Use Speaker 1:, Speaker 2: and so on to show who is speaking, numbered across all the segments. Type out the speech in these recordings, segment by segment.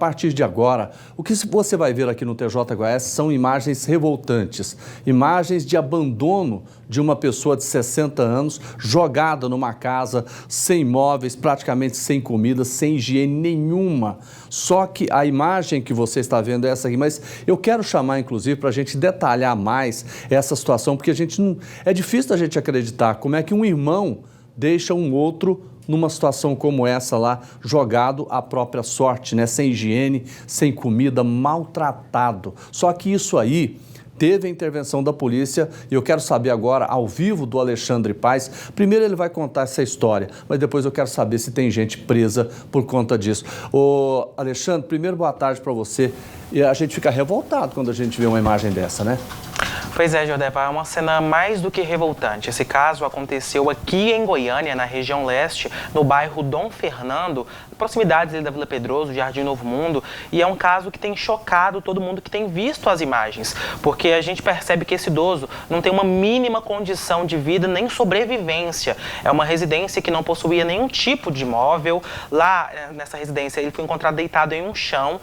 Speaker 1: A partir de agora, o que você vai ver aqui no TJHS são imagens revoltantes, imagens de abandono de uma pessoa de 60 anos jogada numa casa, sem móveis, praticamente sem comida, sem higiene nenhuma. Só que a imagem que você está vendo é essa aqui, mas eu quero chamar, inclusive, para a gente detalhar mais essa situação, porque é difícil da gente acreditar como é que um irmão deixa um outro numa situação como essa lá, jogado à própria sorte, né? Sem higiene, sem comida, maltratado. Só que isso aí teve a intervenção da polícia e eu quero saber agora, ao vivo, do Alexandre Paes. Primeiro ele vai contar essa história, mas depois eu quero saber se tem gente presa por conta disso. Ô, Alexandre, primeiro boa tarde para você. E a gente fica revoltado quando a gente vê uma imagem dessa, né?
Speaker 2: Pois é, Jordepa, é uma cena mais do que revoltante. Esse caso aconteceu aqui em Goiânia, na região leste, no bairro Dom Fernando, proximidades da Vila Pedroso, Jardim Novo Mundo, e é um caso que tem chocado todo mundo que tem visto as imagens, porque a gente percebe que esse idoso não tem uma mínima condição de vida nem sobrevivência. É uma residência que não possuía nenhum tipo de imóvel. Lá, nessa residência, ele foi encontrado deitado em um chão,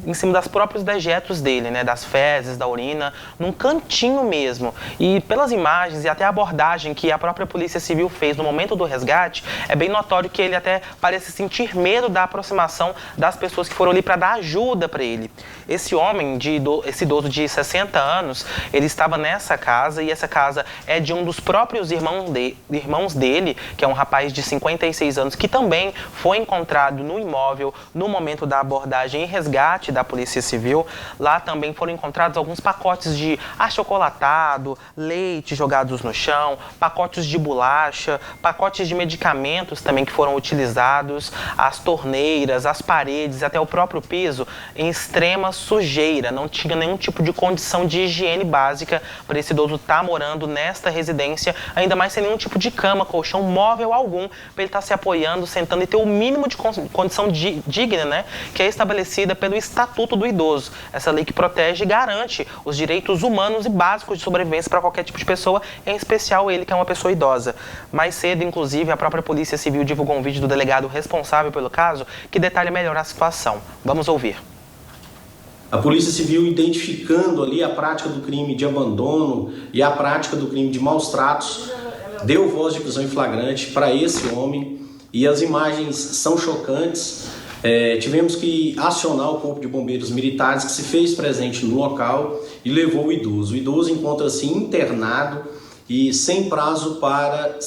Speaker 2: em cima das próprios dejetos dele, né, das fezes, da urina, num cantinho mesmo. E pelas imagens e até a abordagem que a própria Polícia Civil fez no momento do resgate, é bem notório que ele até parece sentir medo da aproximação das pessoas que foram ali para dar ajuda para ele. Esse homem, esse idoso de 60 anos, ele estava nessa casa e essa casa é de um dos próprios irmãos dele, que é um rapaz de 56 anos, que também foi encontrado no imóvel no momento da abordagem e resgate da Polícia Civil. Lá também foram encontrados alguns pacotes de achocolatado, leite jogados no chão, pacotes de bolacha, pacotes de medicamentos também que foram utilizados, as torneiras, as paredes, até o próprio piso em extrema sujeira. Não tinha nenhum tipo de condição de higiene básica para esse idoso estar morando nesta residência, ainda mais sem nenhum tipo de cama, colchão, móvel algum, para ele estar se apoiando, sentando e ter o mínimo de condição digna, né, que é estabelecida pelo Estatuto do Idoso. Essa lei que protege e garante os direitos humanos e básicos de sobrevivência para qualquer tipo de pessoa, em especial ele que é uma pessoa idosa. Mais cedo, inclusive, a própria Polícia Civil divulgou um vídeo do delegado responsável pelo caso que detalha melhor a situação. Vamos ouvir.
Speaker 3: A Polícia Civil, identificando ali a prática do crime de abandono e a prática do crime de maus tratos, deu voz de prisão em flagrante para esse homem e as imagens são chocantes. Tivemos que acionar o Corpo de Bombeiros Militares, que se fez presente no local e levou o idoso. O idoso encontra-se internado e sem prazo para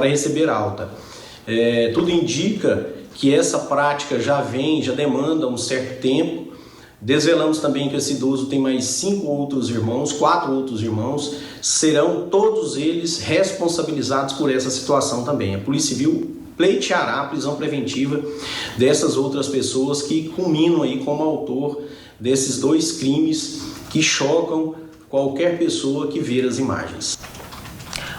Speaker 3: receber alta. Tudo indica que essa prática já demanda um certo tempo. Desvelamos também que esse idoso tem mais 4 outros irmãos, serão todos eles responsabilizados por essa situação também. A Polícia Civil pleiteará a prisão preventiva dessas outras pessoas que culminam aí como autor desses 2 crimes que chocam qualquer pessoa que ver as imagens.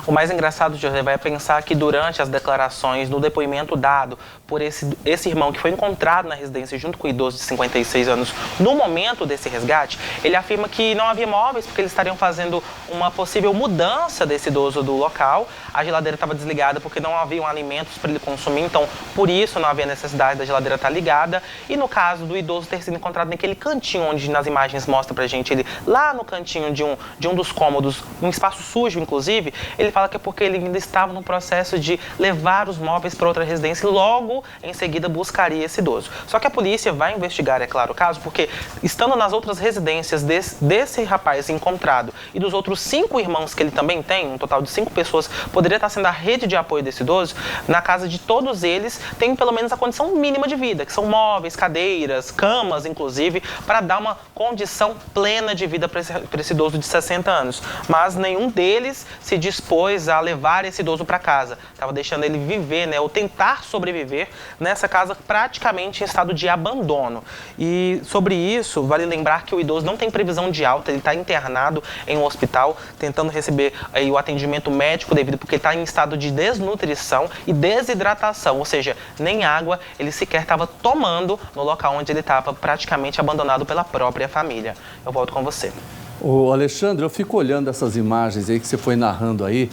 Speaker 2: O mais engraçado, José, vai pensar que durante as declarações, no depoimento dado por esse irmão que foi encontrado na residência junto com o idoso de 56 anos, no momento desse resgate, ele afirma que não havia móveis porque eles estariam fazendo uma possível mudança desse idoso do local. A geladeira estava desligada porque não haviam alimentos para ele consumir, então por isso não havia necessidade da geladeira estar ligada. E no caso do idoso ter sido encontrado naquele cantinho onde nas imagens mostra pra gente ele lá no cantinho de um dos cômodos, um espaço sujo inclusive, ele fala que é porque ele ainda estava no processo de levar os móveis para outra residência e logo em seguida buscaria esse idoso. Só que a polícia vai investigar, é claro, o caso, porque estando nas outras residências desse rapaz encontrado e dos outros 5 irmãos que ele também tem, um total de 5 pessoas, poderia estar sendo a rede de apoio desse idoso, na casa de todos eles tem pelo menos a condição mínima de vida, que são móveis, cadeiras, camas, inclusive, para dar uma condição plena de vida para esse idoso de 60 anos. Mas nenhum deles se dispôs a levar esse idoso para casa. Estava deixando ele viver, né, ou tentar sobreviver nessa casa praticamente em estado de abandono. E sobre isso, vale lembrar que o idoso não tem previsão de alta, ele está internado em um hospital, tentando receber aí o atendimento médico devido, porque ele está em estado de desnutrição e desidratação, ou seja, nem água ele sequer estava tomando no local onde ele estava praticamente abandonado pela própria família. Eu volto com você.
Speaker 1: Ô Alexandre, eu fico olhando essas imagens aí que você foi narrando aí,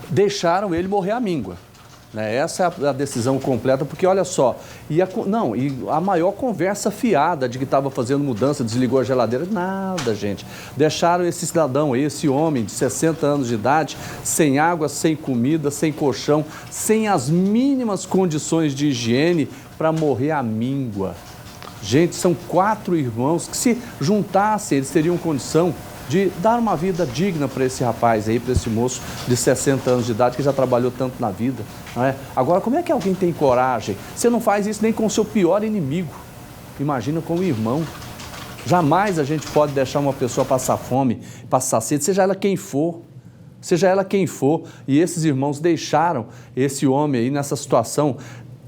Speaker 1: deixaram ele morrer à míngua. né? Essa é a decisão completa, porque olha só, e a maior conversa fiada de que estava fazendo mudança, desligou a geladeira, nada, gente. Deixaram esse cidadão aí, esse homem de 60 anos de idade, sem água, sem comida, sem colchão, sem as mínimas condições de higiene para morrer à míngua. Gente, são 4 irmãos que, se juntassem, eles teriam condição de dar uma vida digna para esse rapaz aí, para esse moço de 60 anos de idade que já trabalhou tanto na vida, não é? Agora, como é que alguém tem coragem? Você não faz isso nem com o seu pior inimigo. Imagina com o irmão. Jamais a gente pode deixar uma pessoa passar fome, passar sede, seja ela quem for. Seja ela quem for. E esses irmãos deixaram esse homem aí nessa situação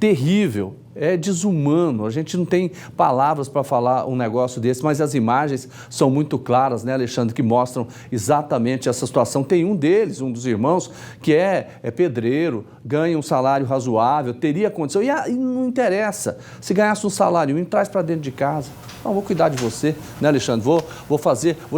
Speaker 1: terrível. É desumano, a gente não tem palavras para falar um negócio desse, mas as imagens são muito claras, né, Alexandre, que mostram exatamente essa situação. Tem um deles, um dos irmãos, que é pedreiro, ganha um salário razoável, teria condição, e não interessa, se ganhasse um salário mínimo, traz para dentro de casa. Não, vou cuidar de você, né, Alexandre? Vou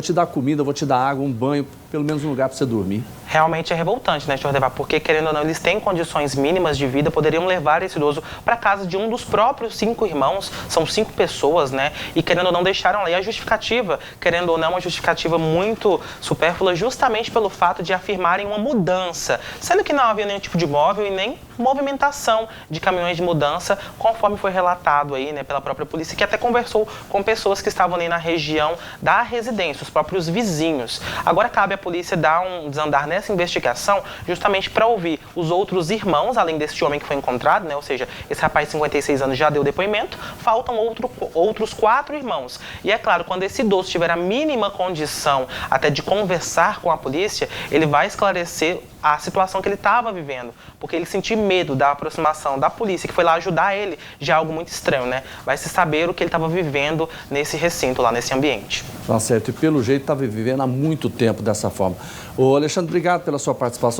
Speaker 1: te dar comida, vou te dar água, um banho, pelo menos um lugar para você dormir.
Speaker 2: Realmente é revoltante, né, senhor Devar? Porque, querendo ou não, eles têm condições mínimas de vida, poderiam levar esse idoso para casa de um dos próprios 5 irmãos, são 5 pessoas, né? E, querendo ou não, deixaram lá. E a justificativa, querendo ou não, uma justificativa muito supérflua, justamente pelo fato de afirmarem uma mudança, sendo que não havia nenhum tipo de móvel e nem movimentação de caminhões de mudança, conforme foi relatado aí, né, pela própria polícia, que até conversou com pessoas que estavam ali na região da residência, os próprios vizinhos. Agora cabe à polícia dar um desandar nessa investigação, justamente para ouvir os outros irmãos, além desse homem que foi encontrado, né, ou seja, esse rapaz de 56 anos já deu depoimento, faltam outros 4 irmãos. E é claro, quando esse idoso tiver a mínima condição até de conversar com a polícia, ele vai esclarecer a situação que ele estava vivendo, porque ele sentiu medo da aproximação da polícia, que foi lá ajudar ele, já é algo muito estranho, né? Vai se saber o que ele estava vivendo nesse recinto, lá nesse ambiente.
Speaker 1: Tá certo, e pelo jeito estava vivendo há muito tempo dessa forma. Ô Alexandre, obrigado pela sua participação.